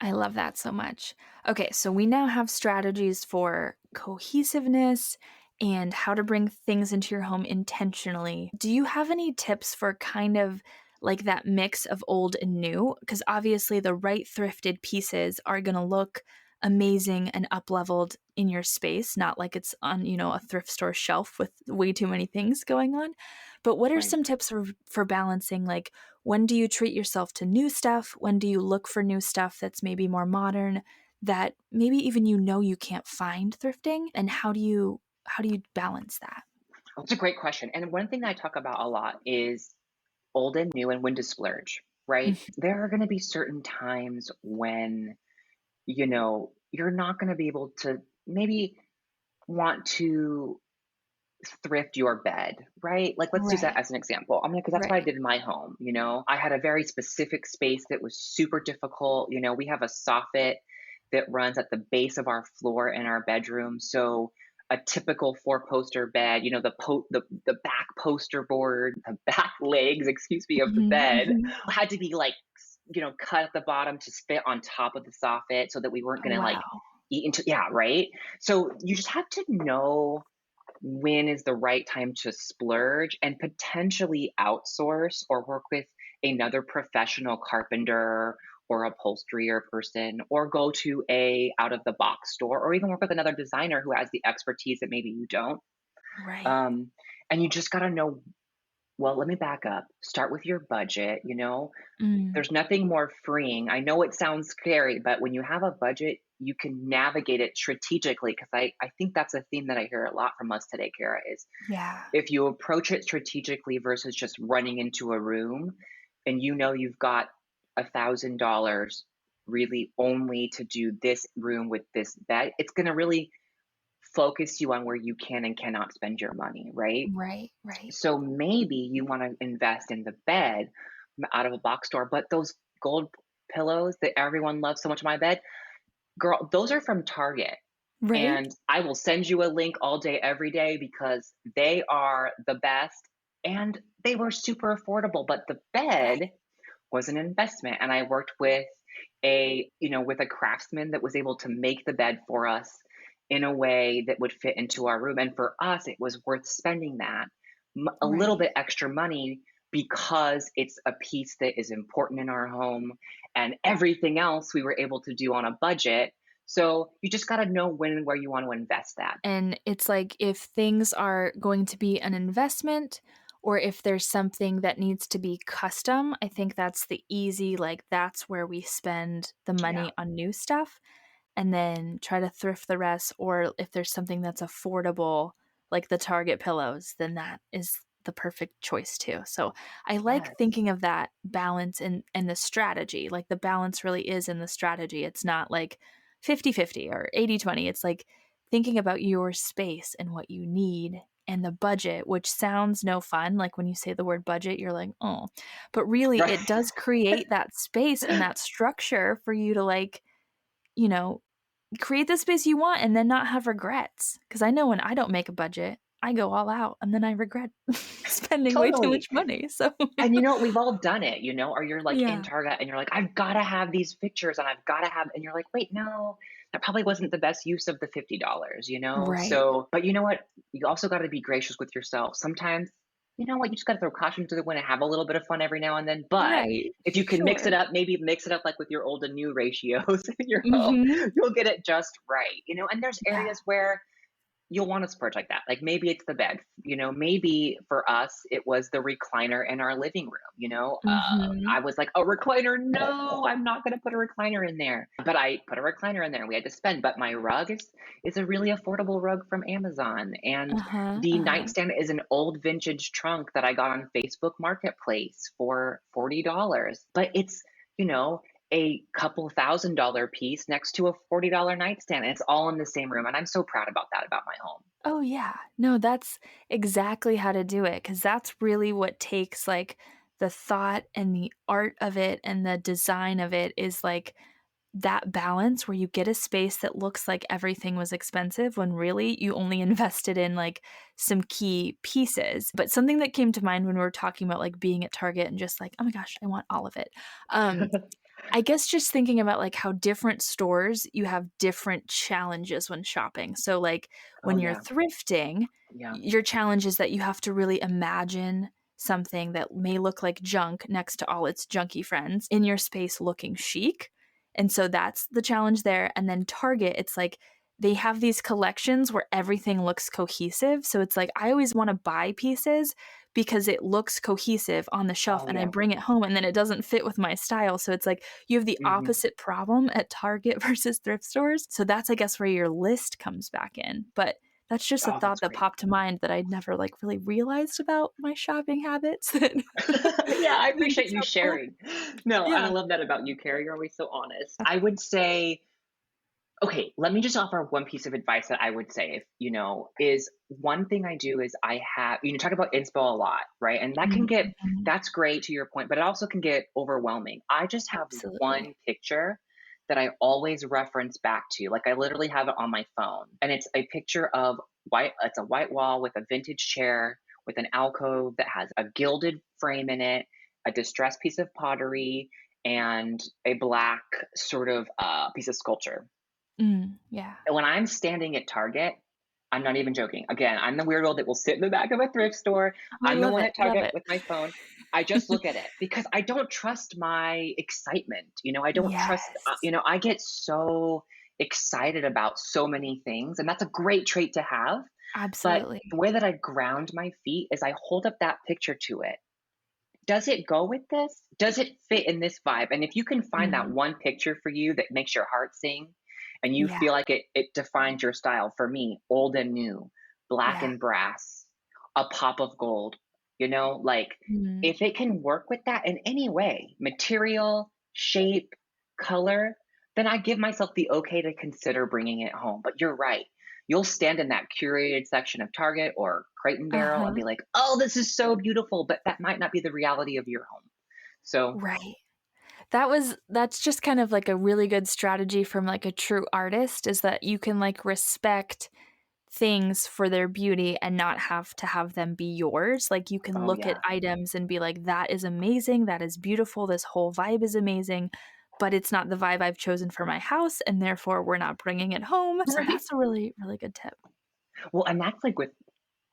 I love that so much. Okay, so we now have strategies for cohesiveness and how to bring things into your home intentionally. Do you have any tips for kind of like that mix of old and new? Because obviously, the right thrifted pieces are going to look amazing and up leveled in your space, not like it's on, a thrift store shelf with way too many things going on. But what are Right. some tips for balancing, like, when do you treat yourself to new stuff? When do you look for new stuff that's maybe more modern that maybe even you can't find thrifting? And how do you balance that? That's a great question. And one thing that I talk about a lot is old and new and when to splurge, right? Mhm. There are going to be certain times when, you're not going to be able to maybe want to thrift your bed, right? Like, let's use that Right, as an example. I mean, because that's what I right. did in my home. I had a very specific space that was super difficult. We have a soffit that runs at the base of our floor in our bedroom. So, a typical four-poster bed, the back poster board, the back legs, excuse me, of the Mhm, bed mhm. had to be like, cut at the bottom to fit on top of the soffit so that we weren't Oh, going to like wow. eat into, yeah, right. So you just have to know when is the right time to splurge and potentially outsource or work with another professional carpenter or upholsterer person, or go to a out of the box store, or even work with another designer who has the expertise that maybe you don't. Right. Um, and you just got to know, well, let me back up, start with your budget. Mm, There's nothing more freeing. I know it sounds scary, but when you have a budget, you can navigate it strategically. Because I think that's a theme that I hear a lot from us today, Kara, is yeah. if you approach it strategically versus just running into a room, and you've got $1,000 really only to do this room with this bed, it's going to really focus you on where you can and cannot spend your money, right? Right, right. So maybe you want to invest in the bed out of a box store, but those gold pillows that everyone loves so much in my bed, girl, those are from Target. Right? And I will send you a link all day, every day, because they are the best and they were super affordable. But the Right. bed was an investment. And I worked with with a craftsman that was able to make the bed for us in a way that would fit into our room. And for us, it was worth spending that a little Right. bit extra money because it's a piece that is important in our home, and everything else we were able to do on a budget. So you just got to know when and where you want to invest that. And it's like if things are going to be an investment or if there's something that needs to be custom, I think that's the easy, like, that's where we spend the Yeah. money on new stuff and then try to thrift the rest. Or if there's something that's affordable, like the Target pillows, then that is the perfect choice too. So I like Yes. thinking of that balance and the strategy. Like the balance really is in the strategy. It's not like 50-50 or 80-20. It's like thinking about your space and what you need and the budget, which sounds no fun. Like when you say the word budget, you're like, oh, but really Right. it does create that space and that structure for you to, like, you know, create the space you want and then not have regrets. Because I know when I don't make a budget, I go all out and then I regret spending way too Totally. much money. So And we've all done it, or you're like in yeah. Target and you're like, I've got to have these pictures and I've got to have, and you're like, wait, no, that probably wasn't the best use of the $50. Right. So, but you know what? You also got to be gracious with yourself. Sometimes, you just got to throw caution to the wind and have a little bit of fun every now and then. But Right. if you can mix Sure. it up, maybe mix it up like with your old and new ratios in your home, Mhm. you'll get it just right. And there's Yeah. areas where you'll want to splurge like that. Like maybe it's the bed. Maybe for us it was the recliner in our living room. I Mhm. was like, a recliner? No, I'm not going to put a recliner in there. But I put a recliner in there, and we had to spend. But my rug is a really affordable rug from Amazon, and Uh-huh. the Uh-huh. nightstand is an old vintage trunk that I got on Facebook Marketplace for $40. But it's you know a couple $1,000 piece next to a $40 nightstand. And it's all in the same room. And I'm so proud about that about my home. Oh, yeah. No, that's exactly how to do it, because that's really what takes, like, the thought and the art of it and the design of it is, like, that balance where you get a space that looks like everything was expensive when really you only invested in, like, some key pieces. But something that came to mind when we were talking about, like, being at Target and just like, "Oh my gosh, I want all of it." Um, I guess just thinking about, like, how different stores, you have different challenges when shopping. So, like, Oh, when you're yeah. thrifting, Yeah. your challenge is that you have to really imagine something that may look like junk next to all its junky friends in your space looking chic. And so that's the challenge there. And then Target, it's like they have these collections where everything looks cohesive. So it's like I always want to buy pieces because it looks cohesive on the shelf Oh, and I yeah. bring it home and then it doesn't fit with my style. So it's like you have the Mhm. opposite problem at Target versus thrift stores. So that's, I guess, where your list comes back in. But that's just a Oh, that's thought that great. popped to mind that I'd never like really realized about my shopping habits. That Yeah, I I think appreciate it's you helpful. sharing. No, and I Yeah. love that about you, Carrie. You're always so honest. I would say, okay, let me just offer one piece of advice that I would say, if is one thing I do is I have, talk about inspo a lot, right? And that can get, Mhm. that's great to your point, but it also can get overwhelming. I just have Absolutely. one picture that I always reference back to. Like I literally have it on my phone, and it's a picture of it's a white wall with a vintage chair with an alcove that has a gilded frame in it, a distressed piece of pottery, and a black sort of piece of sculpture. Yeah. And when I'm standing at Target, I'm not even joking. Again, I'm the weirdo that will sit in the back of a thrift store. I I'm the love one it, at love Target it. with my phone. I just look at it because I don't trust my excitement. I don't trust, Yes. I get so excited about so many things, and that's a great trait to have. But the Absolutely. way that I ground my feet is I hold up that picture to it. Does it go with this? Does it fit in this vibe? And if you can find that Mm. one picture for you that makes your heart sing and you Yeah, feel like it defines your style, for me, old and new, black yeah. and brass, a pop of gold, like Mm. if it can work with that in any way, material, shape, color, then I give myself the okay to consider bringing it home. But you're right. You'll stand in that curated section of Target or Crate and Barrel and Uh-huh. be like, "Oh, this is so beautiful," but that might not be the reality of your home. So, Right. That's just kind of like a really good strategy from, like, a true artist, is that you can, like, respect things for their beauty and not have to have them be yours. Like, you can oh look at yeah, items and be like, "That is amazing, that is beautiful, this whole vibe is amazing, but it's not the vibe I've chosen for my house, and therefore we're not bringing it home." So right. that's a really, really good tip. Well, and that's like with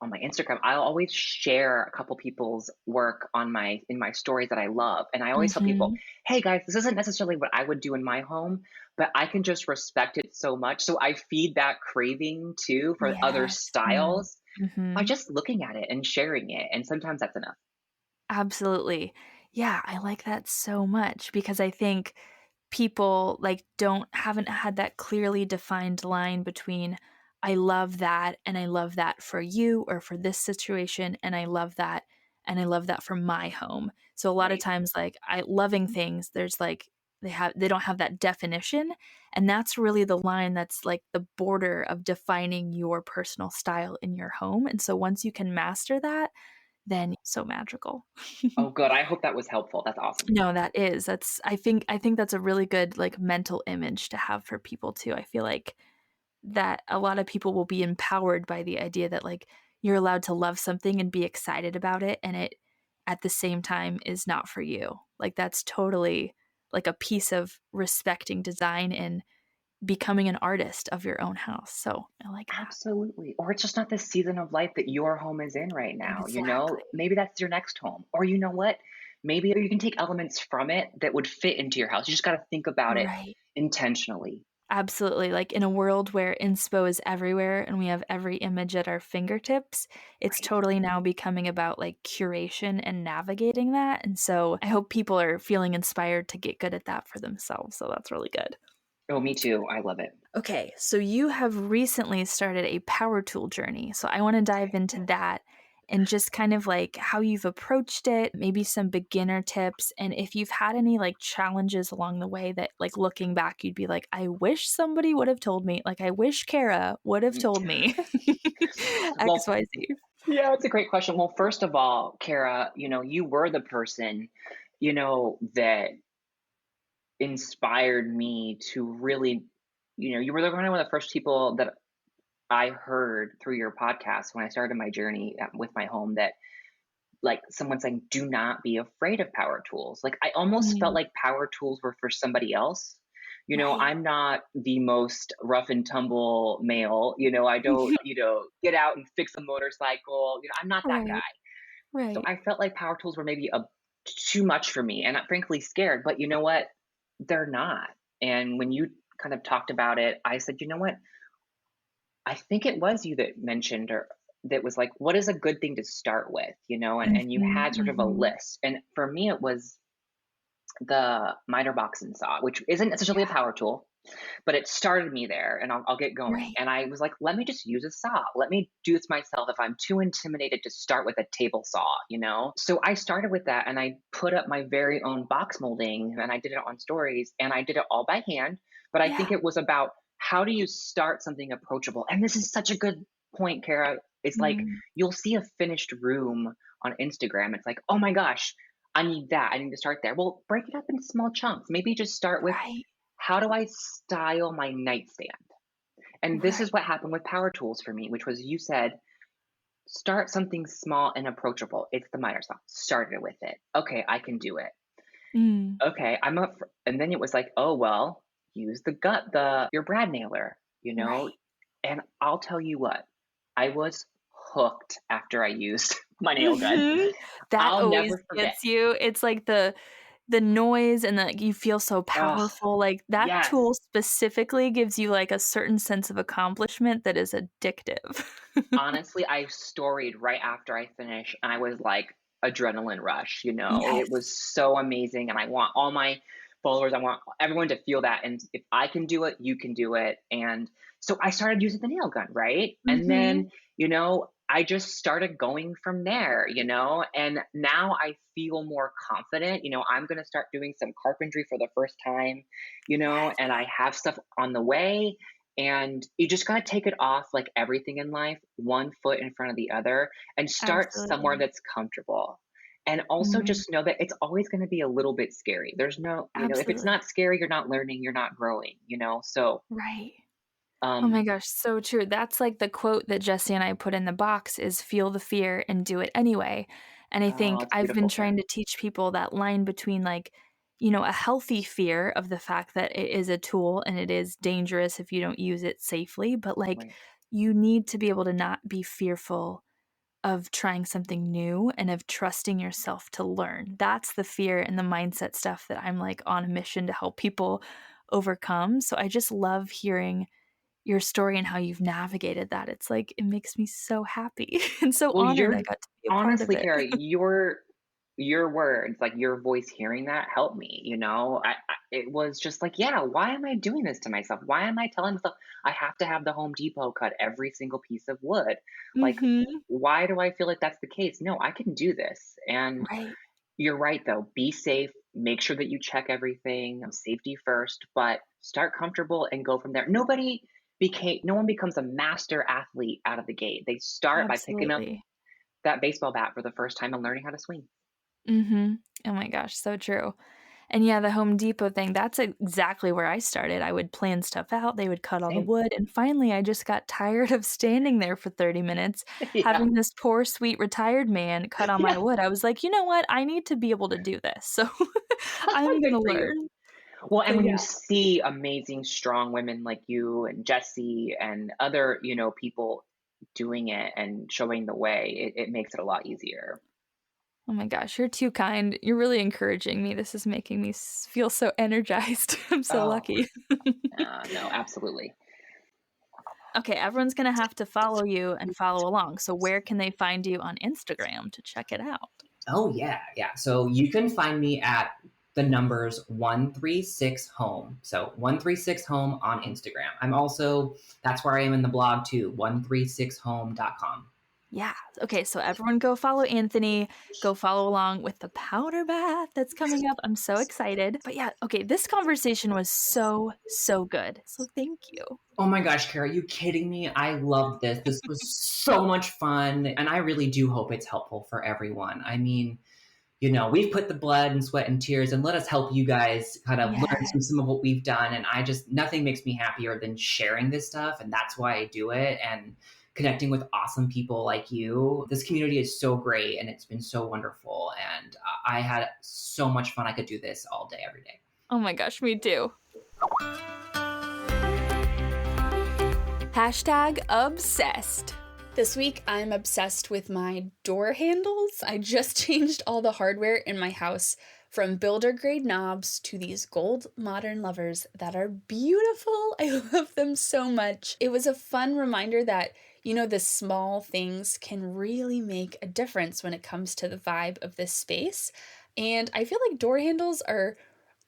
on my Instagram, I'll always share a couple people's work on my in my stories that I love. And I always tell people, Mhm. "Hey guys, this isn't necessarily what I would do in my home, but I can just respect it so much." So I feed that craving too for other Yes. Mm. styles by Mhm. just looking at it and sharing it. And sometimes that's enough. Absolutely. Yeah, I like that so much because I think people, like, haven't had that clearly defined line between, "I love that, and I love that for you or for this situation, and I love that, and I love that for my home." So a lot of Right. times, like, I loving things, there's, like, they don't have that definition, and that's really the line that's, like, the border of defining your personal style in your home, and so once you can master that, then so magical. Oh, good. I hope that was helpful. That's awesome. No, that's I think that's a really good, like, mental image to have for people too. I feel like that a lot of people will be empowered by the idea that, like, you're allowed to love something and be excited about it, and it at the same time is not for you. Like, that's totally like a piece of respecting design and becoming an artist of your own house. So I like that. Absolutely. Or it's just not the season of life that your home is in right now, you know? Exactly. Maybe that's your next home. Or you know what? Maybe you can take elements from it that would fit into your house. You just got to think about it Right. intentionally. Absolutely. Like, in a world where inspo is everywhere and we have every image at our fingertips, it's Right. totally now becoming about like curation and navigating that. And so I hope people are feeling inspired to get good at that for themselves. So that's really good. Oh, me too. I love it. Okay, so you have recently started a power tool journey. So I want to dive into that and just kind of like how you've approached it, maybe some beginner tips, and if you've had any like challenges along the way that like looking back, you'd be like, I wish somebody would have told me, like I wish Cara would have told me Well, XYZ. yeah, it's a great question. Well, first of all, Kara, you were the person, that inspired me to really, you were one of the first people that I heard through your podcast when I started my journey with my home that like someone saying, do not be afraid of power tools. Like I almost felt Mm, like power tools were for somebody else. right. I'm not the most rough and tumble male. I don't, get out and fix a motorcycle. I'm not that guy. Right, So right. I felt like power tools were maybe too much for me and I'm frankly scared, but you know what? They're not. And when you kind of talked about it, I said, you know what? I think it was you that mentioned or that was like, what is a good thing to start with, and you Mhm, had sort of a mhm. list. And for me, it was the miter boxing saw, which isn't essentially a Yeah, power tool, but it started me there and I'll get going. right. And I was like, let me just use a saw. Let me do this myself if I'm too intimidated to start with a table saw. So I started with that and I put up my very own box molding and I did it on stories and I did it all by hand. But I think Yeah. it was about how do you start something approachable? And this is such a good point, Kara. It's like Mm, you'll see a finished room on Instagram. It's like, oh my gosh, I need that. I need to start there. Well, break it up into small chunks. Maybe just start with right, how do I style my nightstand? And this right. is what happened with power tools for me, which was you said, start something small and approachable. It's the miter saw. Started with it. Okay, I can do it. Mm, Okay, I'm up for, and then it was like, oh well, use your brad nailer, right. and I'll tell you what, I was hooked after I used my nail gun. Mhm. That I'll always never forget. gets you. It's like the noise and that you feel so Oh, powerful, like, that yes. tool specifically gives you, like, a certain sense of accomplishment that is addictive. Honestly, I storied right after I finished, and I was like adrenaline rush, It Yes. was so amazing, and I want all my followers, I want everyone to feel that, and if I can do it, you can do it, and so I started using the nail gun, right? And Mhm. then, I just started going from there, and now I feel more confident, I'm gonna start doing some carpentry for the first time, Yes, and I have stuff on the way, and you just got to take it off like everything in life, one foot in front of the other, and start somewhere absolutely. that's comfortable. And also Mhm. just know that it's always going to be a little bit scary. There's no, if it's Absolutely. not scary, you're not learning, you're not growing. So, Right. Oh my um, gosh, so true. That's like the quote that Jesse and I put in the box is feel the fear and do it anyway. And I oh, think it's I've been beautiful. Yeah. trying to teach people that line between like, a healthy fear of the fact that it is a tool and it is dangerous if you don't use it safely, but like Right. you need to be able to not be fearful of trying something new and of trusting yourself to learn. That's the fear and the mindset stuff that I'm like on a mission to help people overcome. So I just love hearing your story and how you've navigated that. It's like, it makes me so happy and so Well, honored you're I got to be a part of honestly, it. Kara, your words, like your voice, hearing that helped me. It was just like, yeah, why am I doing this to myself? Why am I telling myself I have to have the Home Depot cut every single piece of wood? Like, Mhm. why do I feel like that's the case? No, I can do this. And Right. you're right, though. Be safe. Make sure that you check everything. Safety first, but start comfortable and go from there. No one becomes a master athlete out of the gate. They start by picking up Absolutely. that baseball bat for the first time and learning how to swing. Mhm. Oh my gosh, so true. And yeah, the Home Depot thing, that's exactly where I started. I would plan stuff out, they would cut all the Same. wood, and finally I just got tired of standing there for 30 minutes, Yeah. having this poor, sweet retired man cut all my Yeah. wood. I was like, you know what? I need to be able to do this. So I'm Good gonna for you. learn. Well, and But when yeah. you see amazing, strong women like you and Jesse and other, people doing it and showing the way, it makes it a lot easier. Oh my gosh, you're too kind. You're really encouraging me. This is making me feel so energized. I'm so Oh, lucky. no, absolutely. Okay, everyone's gonna have to follow you and follow along. So where can they find you on Instagram to check it out? Oh, yeah. Yeah. So you can find me at the numbers 136 home. So 136 home on Instagram. That's where I am in the blog too, 136home.com. Yeah. Okay, so everyone go follow Anthony. Go follow along with the powder bath that's coming up. I'm so excited. But yeah, okay, this conversation was so, so good. So thank you. Oh my gosh, Cara, are you kidding me? I loved this. This was so much fun. And I really do hope it's helpful for everyone. I mean, we've put the blood and sweat and tears, and let us help you guys kind of learn some of what we've done. And nothing makes me happier than sharing this stuff. And that's why I do it. And connecting with awesome people like you. This community is so great and it's been so wonderful. And I had so much fun. I could do this all day, every day. Oh my gosh, me too. #obsessed. This week, I'm obsessed with my door handles. I just changed all the hardware in my house from builder grade knobs to these gold modern levers that are beautiful. I love them so much. It was a fun reminder that, the small things can really make a difference when it comes to the vibe of this space. And I feel like door handles are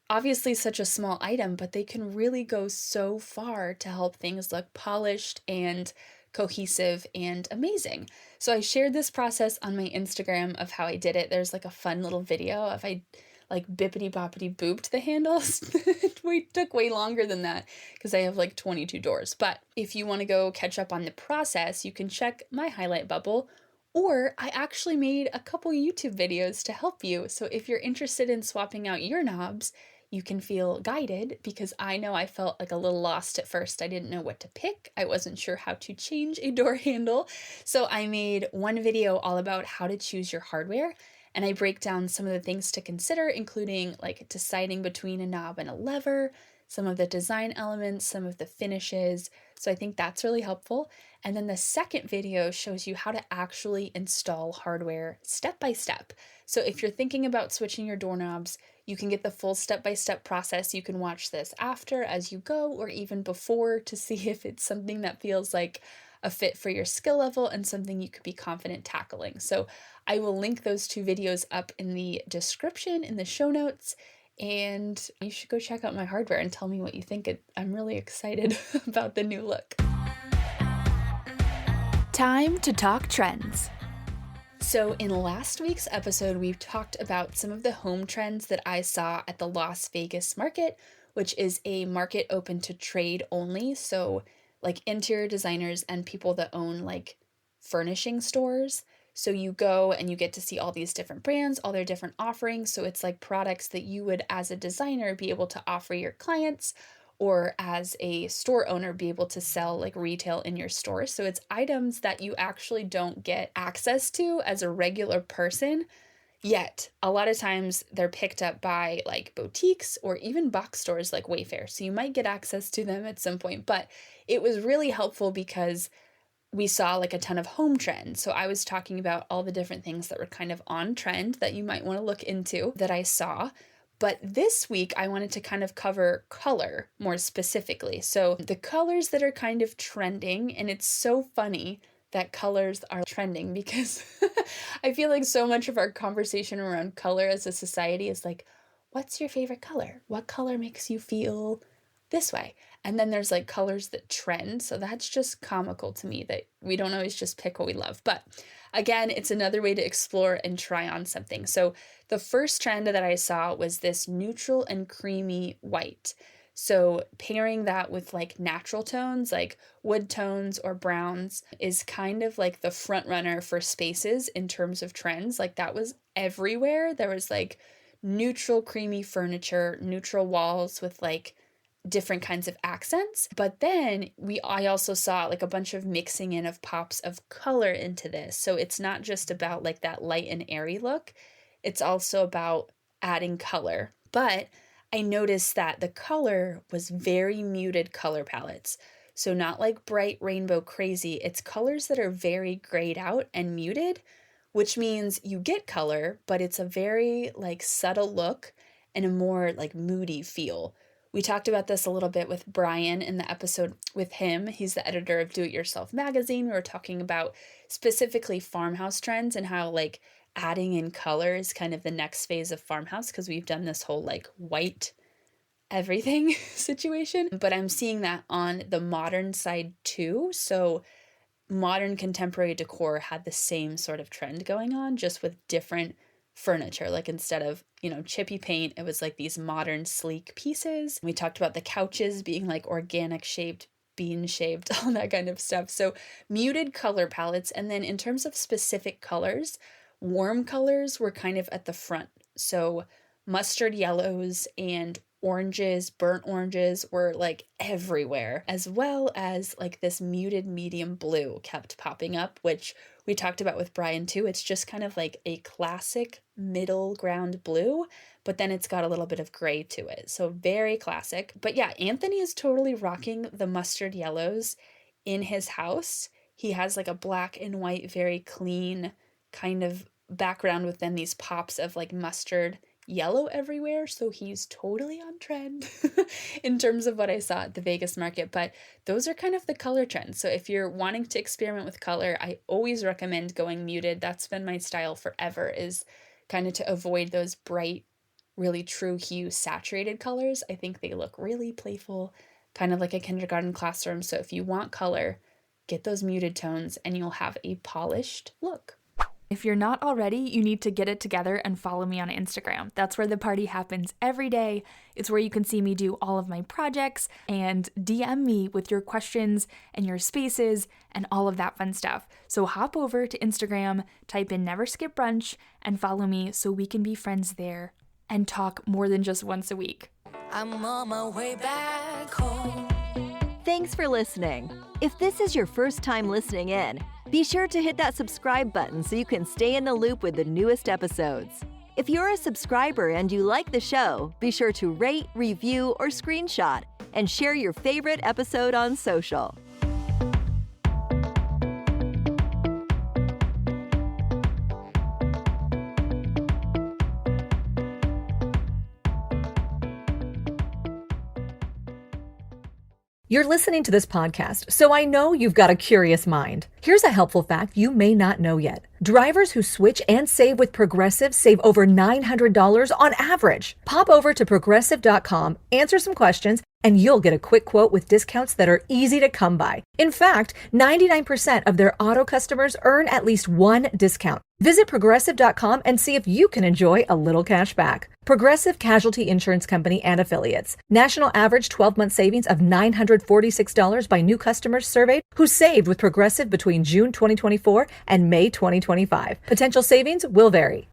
obviously such a small item, but they can really go so far to help things look polished and cohesive and amazing. So I shared this process on my Instagram of how I did it. There's like a fun little video of I like bippity boppity booped the handles. It took way longer than that because I have like 22 doors. But if you want to go catch up on the process, you can check my highlight bubble, or I actually made a couple YouTube videos to help you. So if you're interested in swapping out your knobs, you can feel guided, because I know I felt like a little lost at first. I didn't know what to pick. I wasn't sure how to change a door handle. So I made one video all about how to choose your hardware, and I break down some of the things to consider, including like deciding between a knob and a lever, some of the design elements, some of the finishes. So I think that's really helpful. And then the second video shows you how to actually install hardware step by step. So if you're thinking about switching your doorknobs, you can get the full step-by-step process. You can watch this after as you go, or even before, to see if it's something that feels like a fit for your skill level and something you could be confident tackling. So I will link those two videos up in the description, in the show notes, and you should go check out my hardware and tell me what you think. I'm really excited about the new look. Time to talk trends. So in last week's episode, we've talked about some of the home trends that I saw at the Las Vegas market, which is a market open to trade only. So like interior designers and people that own like furnishing stores. So you go and you get to see all these different brands, all their different offerings. So it's like products that you would, as a designer, be able to offer your clients, or as a store owner, be able to sell like retail in your store. So it's items that you actually don't get access to as a regular person, yet a lot of times they're picked up by like boutiques or even box stores like Wayfair. So you might get access to them at some point, but it was really helpful because we saw like a ton of home trends. So I was talking about all the different things that were kind of on trend that you might want to look into that I saw. But this week, I wanted to kind of cover color more specifically. So the colors that are kind of trending, and it's so funny that colors are trending because I feel like so much of our conversation around color as a society is like, what's your favorite color? What color makes you feel this way? And then there's like colors that trend. So that's just comical to me that we don't always just pick what we love. But again, it's another way to explore and try on something. So the first trend that I saw was this neutral and creamy white. So pairing that with like natural tones like wood tones or browns is kind of like the front runner for spaces in terms of trends. Like that was everywhere. There was like neutral creamy furniture, neutral walls with like different kinds of accents. But then I also saw like a bunch of mixing in of pops of color into this. So it's not just about like that light and airy look. It's also about adding color. But I noticed that the color was very muted color palettes. So not like bright rainbow crazy. It's colors that are very grayed out and muted, which means you get color, but it's a very like subtle look and a more like moody feel. We talked about this a little bit with Brian in the episode with him. He's the editor of Do It Yourself magazine. We were talking about specifically farmhouse trends and how like adding in color is kind of the next phase of farmhouse, because we've done this whole like white everything situation. But I'm seeing that on the modern side too. So modern contemporary decor had the same sort of trend going on, just with different furniture. Like instead of, chippy paint, it was like these modern sleek pieces. We talked about the couches being like organic shaped, bean shaped, all that kind of stuff. So muted color palettes. And then in terms of specific colors, warm colors were kind of at the front. So mustard yellows and oranges, burnt oranges were like everywhere, as well as like this muted medium blue kept popping up, which we talked about with Brian too. It's just kind of like a classic middle ground blue, but then it's got a little bit of gray to it. So very classic. But yeah, Anthony is totally rocking the mustard yellows in his house. He has like a black and white, very clean kind of background with then these pops of like mustard yellow everywhere. So he's totally on trend in terms of what I saw at the Vegas market. But those are kind of the color trends. So if you're wanting to experiment with color, I always recommend going muted. That's been my style forever, is kind of to avoid those bright, really true hue saturated colors. I think they look really playful, kind of like a kindergarten classroom. So if you want color, get those muted tones and you'll have a polished look. If you're not already, you need to get it together and follow me on Instagram. That's where the party happens every day. It's where you can see me do all of my projects and DM me with your questions and your spaces and all of that fun stuff. So hop over to Instagram, type in Never Skip Brunch, and follow me so we can be friends there and talk more than just once a week. I'm on my way back home. Thanks for listening. If this is your first time listening in, be sure to hit that subscribe button so you can stay in the loop with the newest episodes. If you're a subscriber and you like the show, be sure to rate, review, or screenshot and share your favorite episode on social. You're listening to this podcast, so I know you've got a curious mind. Here's a helpful fact you may not know yet. Drivers who switch and save with Progressive save over $900 on average. Pop over to Progressive.com, answer some questions, and you'll get a quick quote with discounts that are easy to come by. In fact, 99% of their auto customers earn at least one discount. Visit Progressive.com and see if you can enjoy a little cash back. Progressive Casualty Insurance Company and Affiliates. National average 12-month savings of $946 by new customers surveyed who saved with Progressive between June 2024 and May 2025. Potential savings will vary.